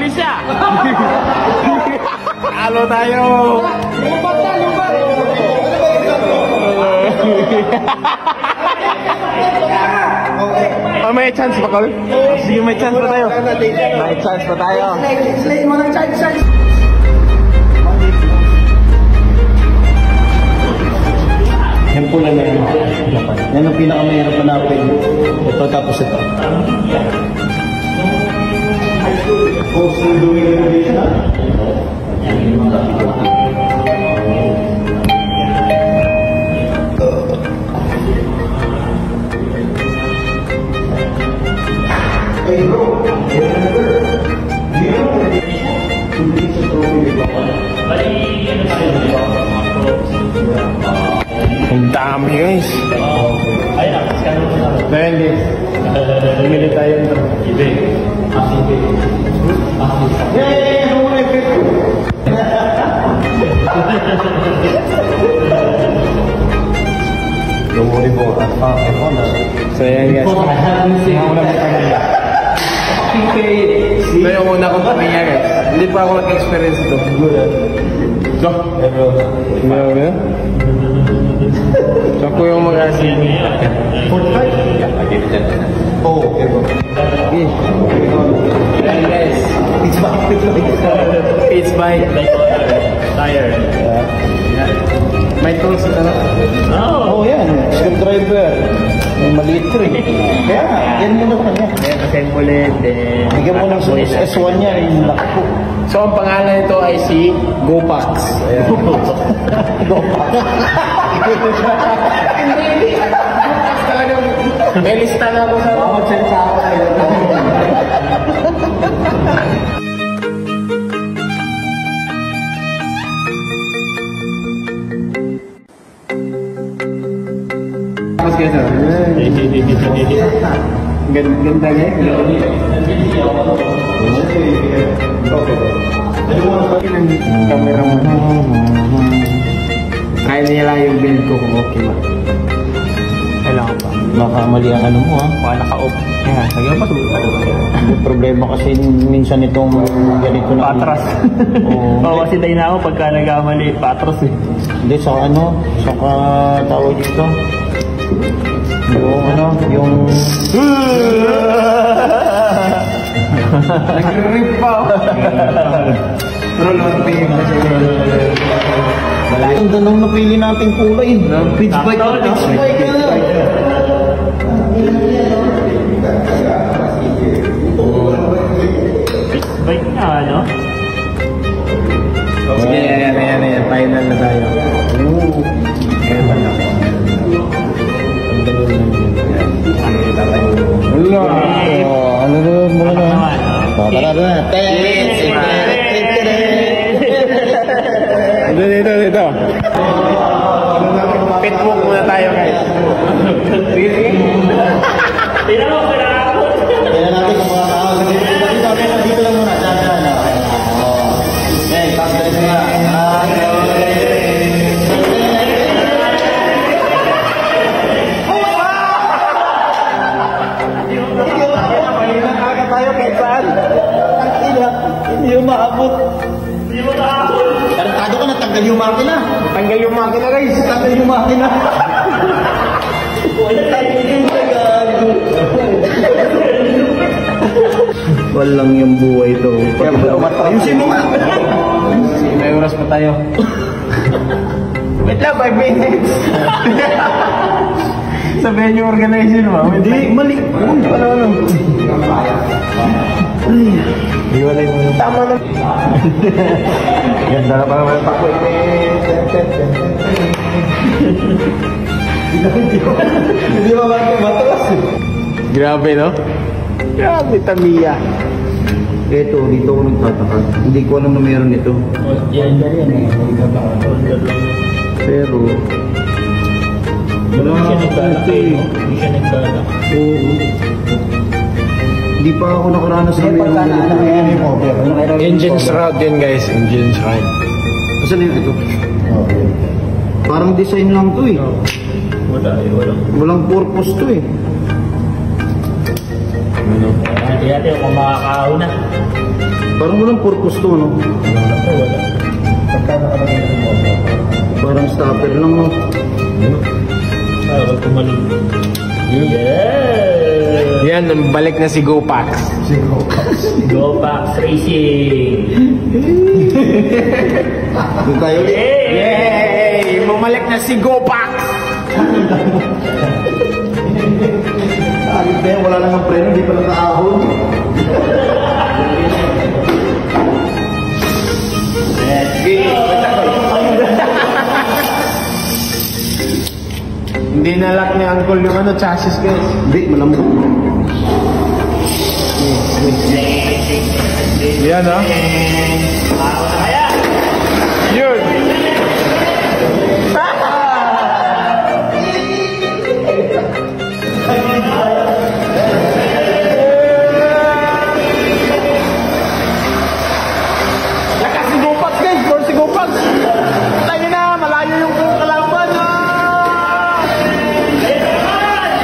Huli siya! Halo tayo! Lupat na, lupat! Oh, may chance pa, Col? Sige, may chance pa tayo. May chance pa tayo. Slay mo ng chance. Yan po lang yan. Yan ang pinakamahirap hanapin. Ito tapos ito. Ang dami, guys. Dahil guys, bumili tayo ito. Lumuri po. So yan guys. Ito yung una kong pamilya guys. Hindi pa ako nag-experience ito. So, ano? So ko yung mag-asin. Oh, okay bro. Yan guys. Pitch bike. Tire. May tools ito na. Oh, yan. Screwdriver. May maliit ko rin. Kaya, yan muna ko niya. Ayan, assemble it. Bigyan mo ng S1 niya. Yung laki po. So, ang pangalan nito ay si GoPax. Ayan. GoPax. Hindi. GoPax talaga. May lista na ako sa magsalita ako. Mas kaya sir? Ganda niya? Camera mo. Kaya nila yung build ko kung okay ba. Kailangan pa. Baka mali ang ano mo ha. Baka naka-off. Ayan, sagyan pa tuloy. Yung problema kasi minsan itong ganito na. Patras. Oo, kasi tayo na ako pagka nag-amali, patras eh. Hindi, sa ano? Sa tawag dito. Yung ano? Yung... Nag-rip pa ako. Rolonting. Ang danong napili nating kulay. Pitch bike na. Pitch bike na. Bike na, ano? Sige, yan. Final na tayo. Kaya ba na? Ano doon mo na? Tara na. Dito. Pitbook muna tayo, guys. Tignan natin kung mga tao. Dito lang muna. Okay, tapos na. Tayo kahit saan. Hindi yung maabot. Tarantado ka na, tanggal yung makina. Tanggal yung makina, guys. Tanggal yung makina. Walang yung buhay ito. Ayusin mo nga. May oras pa tayo. Wait lang, 5 minutes. Sabihin yung organization mo. Hindi, mali. Ano? Iwalay mo yung tama na. Ganda na pa naman ako. Hindi ba matras? Grabe, no? Grabe, Tamiya. Ito, dito ako nagtataka. Hindi ko alam na mayroon ito. Yan eh. Pero... Wala siya nagbalak eh. Hindi siya nagbalak. Oo. Hindi pa ako nakaranas na mayroon. Engine shroud yun, guys. Engine shroud. Kasi na ito? Parang design lang to eh. Walang purpose to eh. Hindi natin kung makakahon na. Parang walang purpose to, no? Wala. Pagka nakalagay mo. Parang stopper lang, no? Wag kumalun. Yeah! Yan, balik na si Gopax. Gopax Racing. Doon tayo ulit. Yay! Bumalik na si Gopax. Agad ba yan? Wala nang preno, di pa lang naahon. Hindi nalak ni Uncle yung ano, chassis guys. Hindi, malambot. Yan ha. Yun. Lakas si Gopax guys. Or si Gopax. Tayo na. Malayo yung kalaban.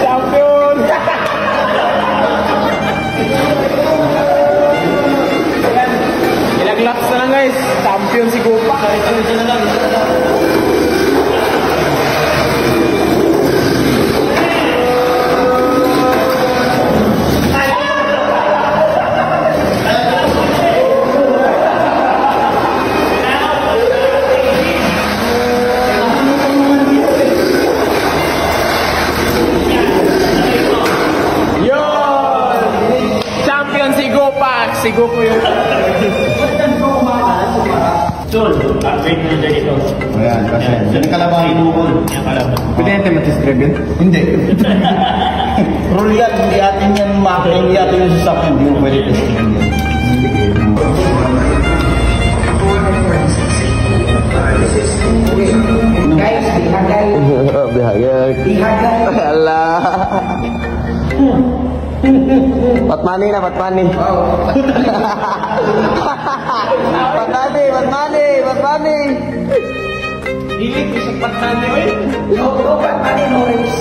Champion. Ilang laps na lang guys. Champion si Gopax. Si Goku yun. Sol, upgrade mo na dito. Ayan, kasi. Yan kalabaw hinukol. Yan kalaban. Pwede natin matis-drive yun? Hindi. Rule yan, hindi atin yan makina, hindi atin yung sasakyan, hindi mo pwede testingan yan. Guys, dihagay. Bihagay. Dihagay. Alah. Patmani na, patmani. Patmani. Hilig ko sa patmani, oy. Logo, patmani, Norris.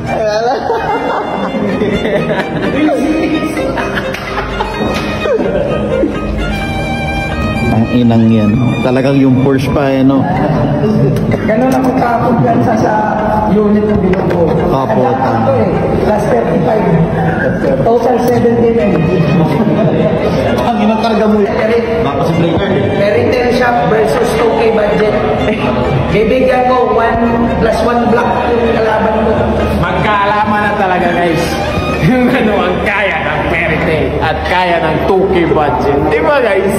Alah. Ang inang yan. Talagang yung Porsche pa, no? Ganun ako kakumpiyansa sa unit ng binubo. Kapo, Ito eh, plus 35. Total 79. Ang inang karga mo yan. Baka si Blaker. Retail shop versus 2K budget. Bibigyan ko 1 plus 1 block yung kalaban mo. Magkaalaman na talaga guys. Yung ano ang kaya ng fairy tale at kaya ng 2K budget. Di ba guys?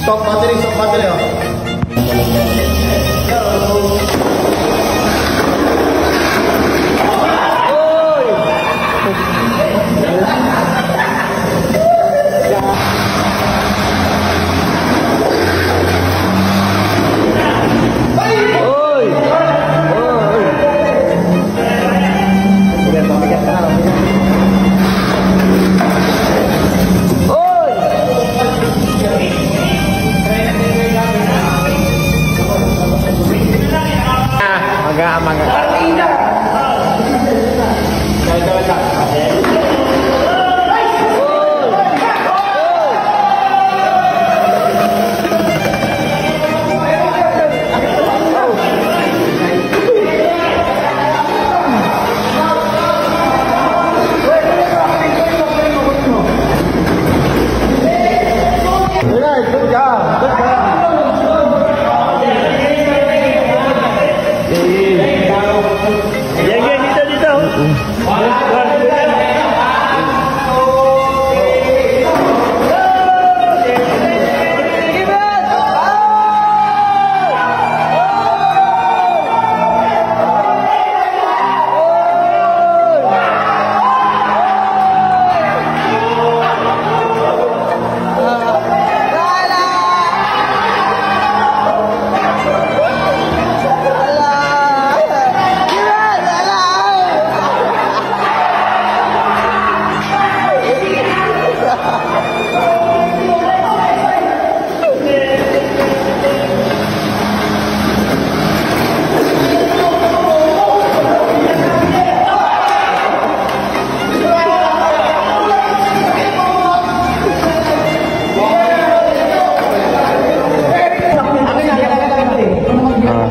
Stop battery, oh.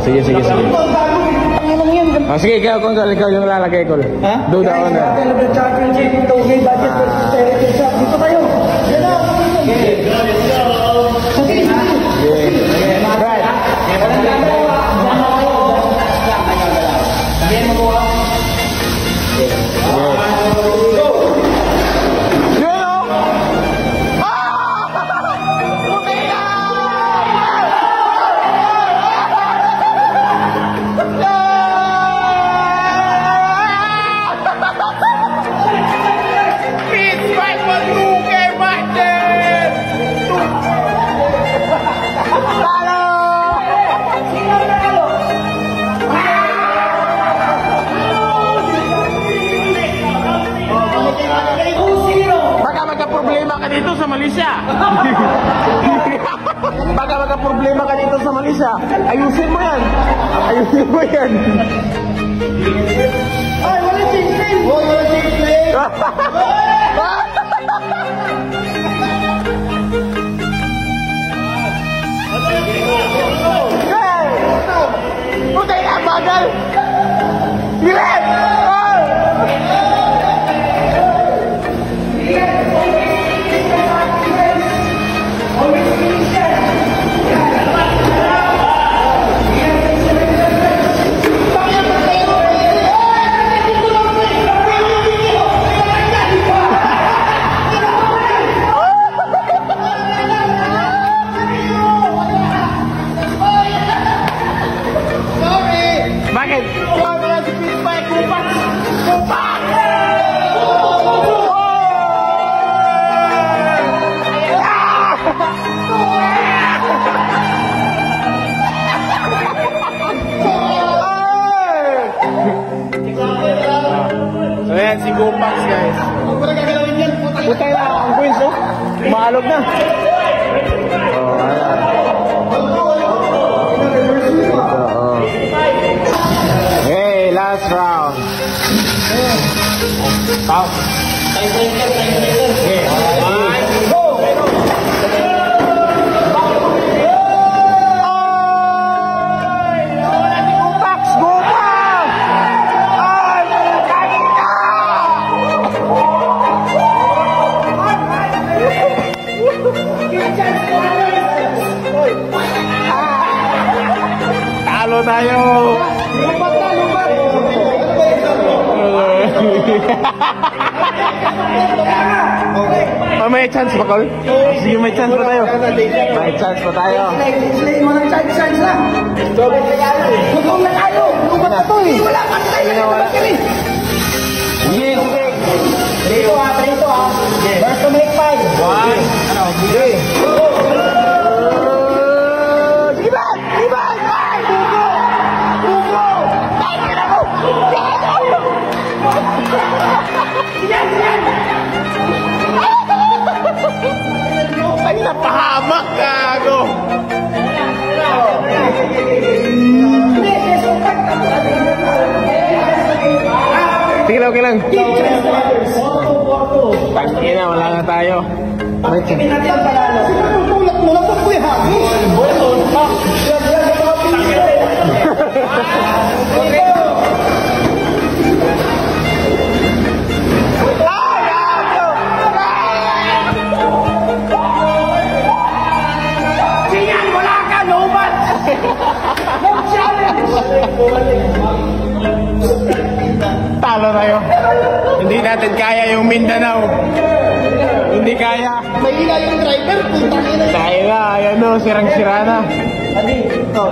Sige. Sige, ikaw yung lalagay, Col. Ha? Duda ako na. Celebrate championship, 2K budget versus Heritage Shop. Dito kayo. Yan na. Right. Baka magka-problema ka dito sa Malaysia. Baka magka-problema ka dito sa Malaysia. Ayusin mo yan. Ay, wala change lane. Wala change lane. Putay na, bagal! Bilet! Bakit? Wala si Pitspike! Kupak! So yan, si Gopax guys. Putay na ang queens, oh. Maalog na. Oh, ayan. Hey, last round. Out. Talo tayo. May chance pa, Col? Sige, may chance pa tayo. May chance pa tayo. Slay mo ng chance lang. Huwag na tayo. Huwag na to eh. Wala pa tayo. Sige. Dito ah. First to make 5. Sige. Ay, napahamak, gago. Okay lang. Tangina, wala na tayo. Tulak mo lang po kuya. Talo tayo. Hindi natin kaya yung Mindanao. Hindi kaya. May ina yung driver. Tayo na, ayan o, sirang-sira na. Adi, ito.